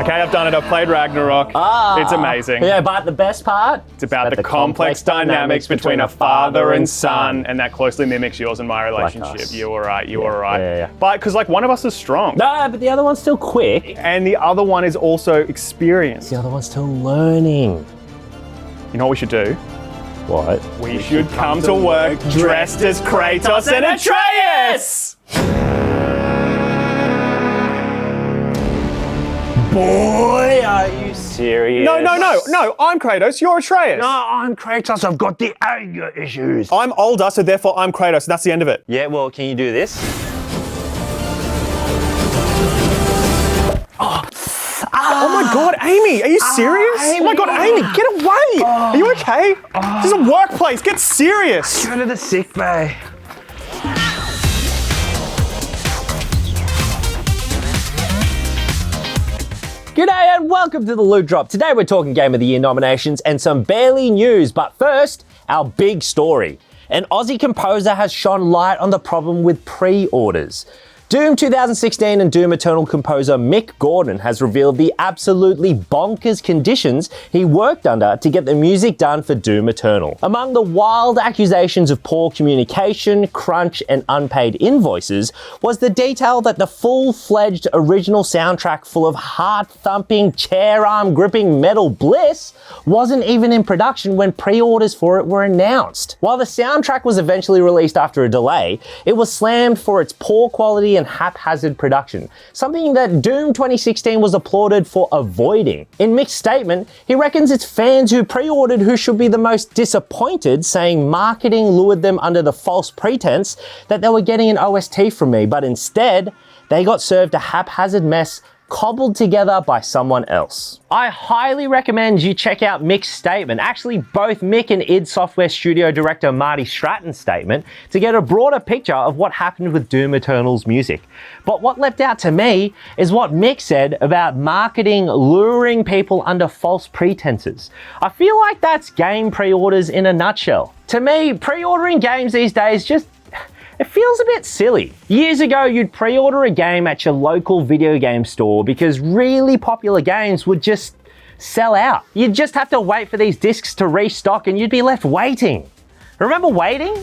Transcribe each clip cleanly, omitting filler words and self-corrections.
Okay, I've done it. I've played Ragnarok. It's amazing. Yeah, but the best part? It's about the complex dynamics between a father and son, and that closely mimics yours and my relationship. You were right. You were right. Yeah. But because like one of us is strong, No, but the other one's still quick. and the other one is also experienced. The other one's still learning. You know what we should do? What? We should come to work dressed as Kratos and Atreus! Boy, are you serious? No, I'm Kratos, you're Atreus. No, I'm Kratos. I've got the anger issues. I'm older, so therefore I'm Kratos. That's the end of it. Yeah, well, can you do this? Oh my God, Amy, are you serious? Oh my God, Amy, get away! Are you okay? This is a workplace, get serious! Go to the sick bay. G'day and welcome to the Loot Drop. Today we're talking Game of the Year nominations and some barely news, but first, our big story. An Aussie composer has shone light on the problem with pre-orders. Doom 2016 and Doom Eternal composer Mick Gordon has revealed the absolutely bonkers conditions he worked under to get the music done for Doom Eternal. Among the wild accusations of poor communication, crunch, and unpaid invoices was the detail that the full-fledged original soundtrack full of heart-thumping, chair-arm gripping metal bliss wasn't even in production when pre-orders for it were announced. While the soundtrack was eventually released after a delay, it was slammed for its poor quality and haphazard production, something that Doom 2016 was applauded for avoiding. In Mick's statement, he reckons it's fans who pre-ordered who should be the most disappointed, saying marketing lured them under the false pretense that they were getting an OST from me, but instead, they got served a haphazard mess cobbled together by someone else. I highly recommend you check out Mick's statement, actually both Mick and id Software studio director Marty Stratton's statement, to get a broader picture of what happened with Doom Eternal's music. But what leapt out to me is what Mick said about marketing luring people under false pretenses. I feel like that's game pre-orders in a nutshell. To me, pre-ordering games these days it feels a bit silly. Years ago, you'd pre-order a game at your local video game store because really popular games would just sell out. You'd just have to wait for these discs to restock and you'd be left waiting. Remember waiting?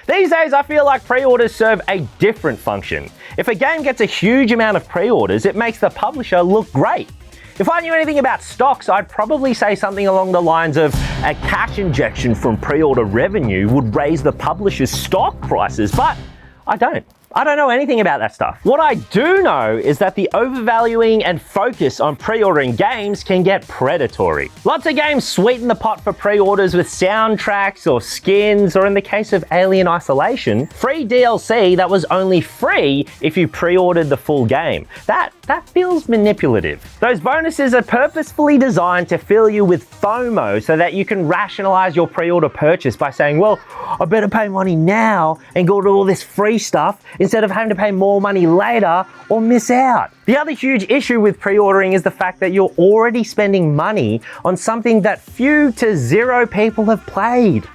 These days, I feel like pre-orders serve a different function. If a game gets a huge amount of pre-orders, it makes the publisher look great. If I knew anything about stocks, I'd probably say something along the lines of a cash injection from pre-order revenue would raise the publisher's stock prices, but I don't. I don't know anything about that stuff. What I do know is that the overvaluing and focus on pre-ordering games can get predatory. Lots of games sweeten the pot for pre-orders with soundtracks or skins, or in the case of Alien Isolation, free DLC that was only free if you pre-ordered the full game. That feels manipulative. Those bonuses are purposefully designed to fill you with FOMO so that you can rationalize your pre-order purchase by saying, well, I better pay money now and go to all this free stuff instead of having to pay more money later or miss out. The other huge issue with pre-ordering is the fact that you're already spending money on something that few to zero people have played.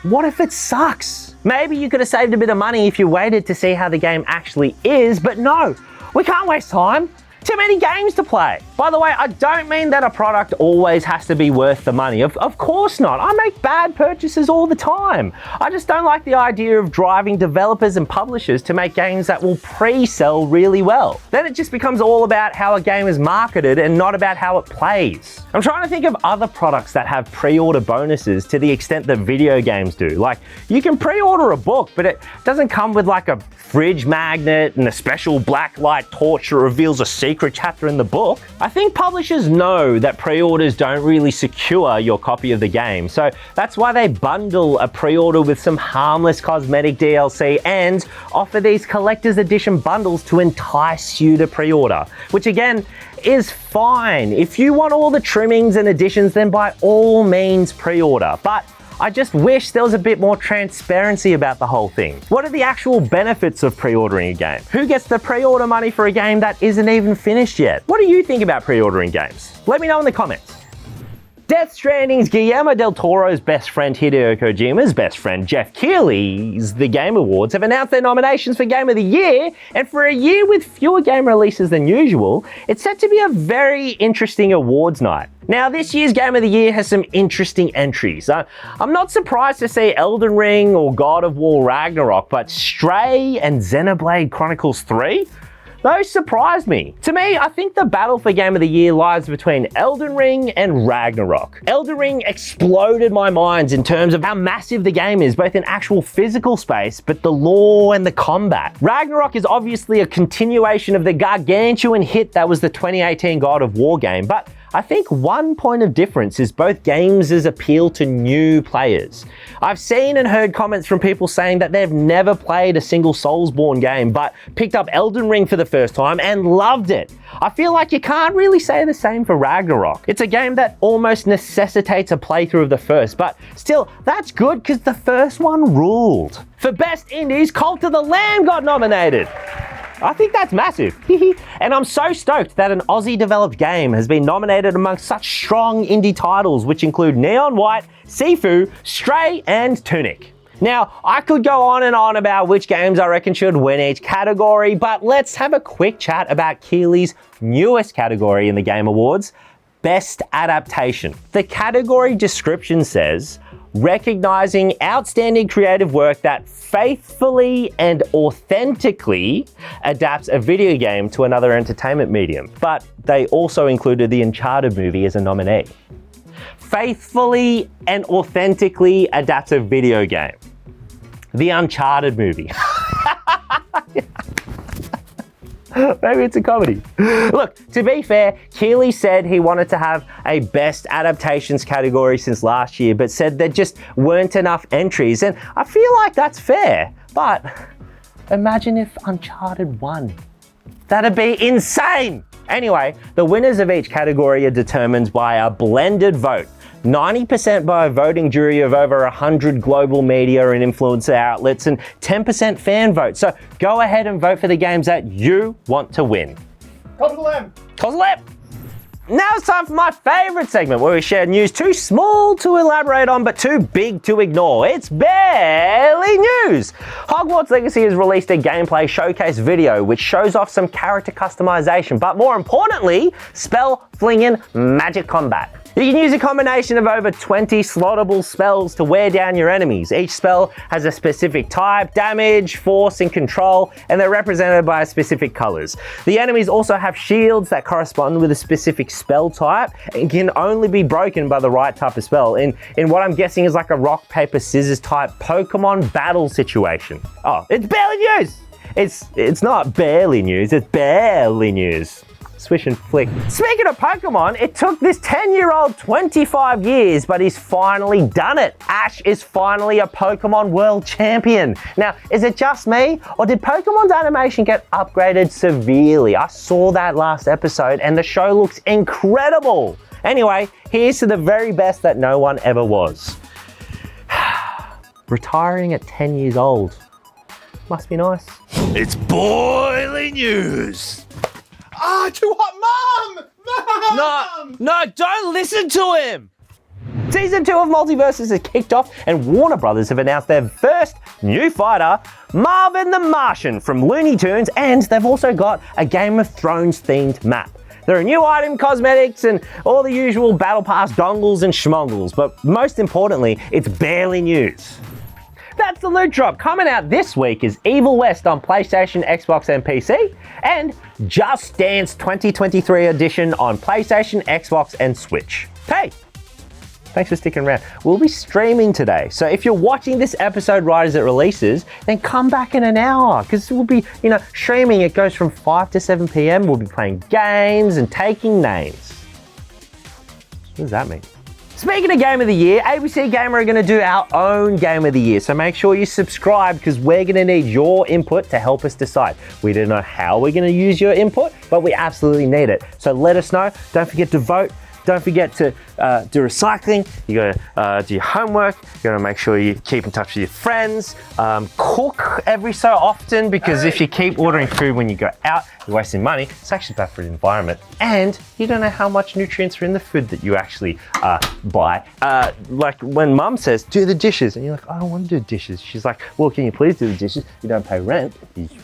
What if it sucks? Maybe you could have saved a bit of money if you waited to see how the game actually is, but no, we can't waste time. Too many games to play. By the way, I don't mean that a product always has to be worth the money. Of course not. I make bad purchases all the time. I just don't like the idea of driving developers and publishers to make games that will pre-sell really well. Then it just becomes all about how a game is marketed and not about how it plays. I'm trying to think of other products that have pre-order bonuses to the extent that video games do. Like, you can pre-order a book, but it doesn't come with like a fridge magnet and a special black light torch that reveals a secret chapter in the book. I think publishers know that pre-orders don't really secure your copy of the game, so that's why they bundle a pre-order with some harmless cosmetic DLC and offer these collector's edition bundles to entice you to pre-order, which again is fine. If you want all the trimmings and additions, then by all means pre-order. But I just wish there was a bit more transparency about the whole thing. What are the actual benefits of pre-ordering a game? Who gets the pre-order money for a game that isn't even finished yet? What do you think about pre-ordering games? Let me know in the comments. Death Stranding's Guillermo del Toro's best friend Hideo Kojima's best friend Jeff Keighley's The Game Awards have announced their nominations for Game of the Year, and for a year with fewer game releases than usual, it's set to be a very interesting awards night. Now, this year's Game of the Year has some interesting entries. I'm not surprised to see Elden Ring or God of War Ragnarok, but Stray and Xenoblade Chronicles 3? Those surprised me. To me, I think the battle for Game of the Year lies between Elden Ring and Ragnarok. Elden Ring exploded my minds in terms of how massive the game is, both in actual physical space, but the lore and the combat. Ragnarok is obviously a continuation of the gargantuan hit that was the 2018 God of War game, but I think one point of difference is both games' appeal to new players. I've seen and heard comments from people saying that they've never played a single Soulsborne game, but picked up Elden Ring for the first time and loved it. I feel like you can't really say the same for Ragnarok. It's a game that almost necessitates a playthrough of the first, but still, that's good because the first one ruled. For Best Indies, Cult of the Lamb got nominated. I think that's massive. And I'm so stoked that an Aussie-developed game has been nominated amongst such strong indie titles, which include Neon White, Sifu, Stray, and Tunic. Now, I could go on and on about which games I reckon should win each category, but let's have a quick chat about Keighley's newest category in the Game Awards, Best Adaptation. The category description says, recognizing outstanding creative work that faithfully and authentically adapts a video game to another entertainment medium. But they also included the Uncharted movie as a nominee. Faithfully and authentically adapts a video game. The Uncharted movie. Maybe it's a comedy. Look, to be fair, Keighley said he wanted to have a best adaptations category since last year, but said there just weren't enough entries, and I feel like that's fair. But imagine if Uncharted won. That'd be insane! Anyway, the winners of each category are determined by a blended vote. 90% by a voting jury of over 100 global media and influencer outlets, and 10% fan vote. So go ahead and vote for the games that you want to win. Cult of the Lamb. Cult of the Lamb. Now it's time for my favorite segment where we share news too small to elaborate on but too big to ignore. It's barely news. Hogwarts Legacy has released a gameplay showcase video which shows off some character customization, but more importantly, spell flinging magic combat. You can use a combination of over 20 slottable spells to wear down your enemies. Each spell has a specific type, damage, force, and control, and they're represented by specific colors. The enemies also have shields that correspond with a specific spell type and can only be broken by the right type of spell in what I'm guessing is like a rock, paper, scissors type Pokemon battle situation. Oh, it's barely news! It's not barely news, it's barely news. Swish and flick. Speaking of Pokemon, it took this 10-year-old 25 years, but he's finally done it. Ash is finally a Pokemon World Champion. Now, is it just me, or did Pokemon's animation get upgraded severely? I saw that last episode, and the show looks incredible. Anyway, here's to the very best that no one ever was. Retiring at 10 years old. Must be nice. It's boiling news. Ah, too hot, Mom! No, don't listen to him. Season 2 of Multiverses has kicked off, and Warner Brothers have announced their first new fighter, Marvin the Martian from Looney Tunes, and they've also got a Game of Thrones themed map. There are new item cosmetics and all the usual Battle Pass dongles and schmongles, but most importantly, it's barely news. That's the Loot Drop. Coming out this week is Evil West on PlayStation, Xbox, and PC, and Just Dance 2023 edition on PlayStation, Xbox, and Switch. Hey, thanks for sticking around. We'll be streaming today, so if you're watching this episode right as it releases, then come back in an hour, because we'll be, streaming. It goes from 5 to 7 p.m. We'll be playing games and taking names. What does that mean? Speaking of Game of the Year, ABC Gamer are going to do our own Game of the Year, so make sure you subscribe because we're going to need your input to help us decide. We don't know how we're going to use your input, but we absolutely need it. So let us know. Don't forget to vote. Don't forget to do recycling. You gotta do your homework. You gotta make sure you keep in touch with your friends. Cook every so often, because if you keep ordering food when you go out, you're wasting money. It's actually bad for the environment. And you don't know how much nutrients are in the food that you actually buy. Like when mum says, do the dishes, and you're like, I don't want to do dishes. She's like, well, can you please do the dishes? You don't pay rent.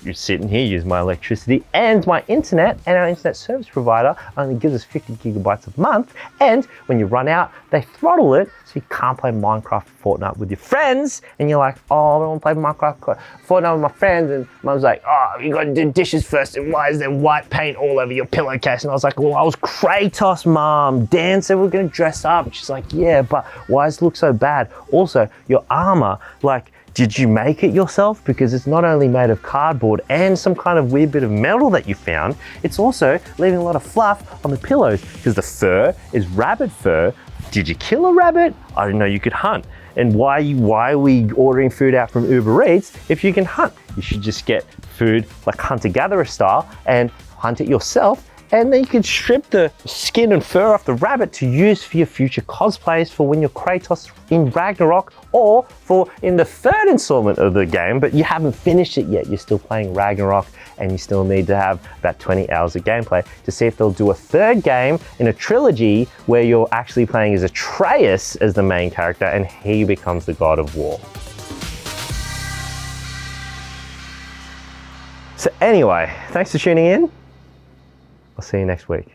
You're sitting here, use my electricity and my internet, and our internet service provider only gives us 50 gigabytes a month. And when you run out, they throttle it so you can't play Minecraft or Fortnite with your friends. And you're like, oh, I don't want to play Minecraft Fortnite with my friends. And mum's like, oh, you got to do dishes first. And why is there white paint all over your pillowcase? And I was like, well, I was Kratos, Mom. Dan said we're going to dress up. And she's like, yeah, but why does it look so bad? Also, your armor, like, did you make it yourself? Because it's not only made of cardboard and some kind of weird bit of metal that you found, it's also leaving a lot of fluff on the pillows because the fur is rabbit fur. Did you kill a rabbit? I didn't know you could hunt. And why are we ordering food out from Uber Eats if you can hunt? You should just get food like hunter-gatherer style and hunt it yourself. And then you can strip the skin and fur off the rabbit to use for your future cosplays for when you're Kratos in Ragnarok, or for in the third installment of the game, but you haven't finished it yet. You're still playing Ragnarok and you still need to have about 20 hours of gameplay to see if they'll do a third game in a trilogy where you're actually playing as Atreus as the main character and he becomes the god of war. So anyway, thanks for tuning in. I'll see you next week.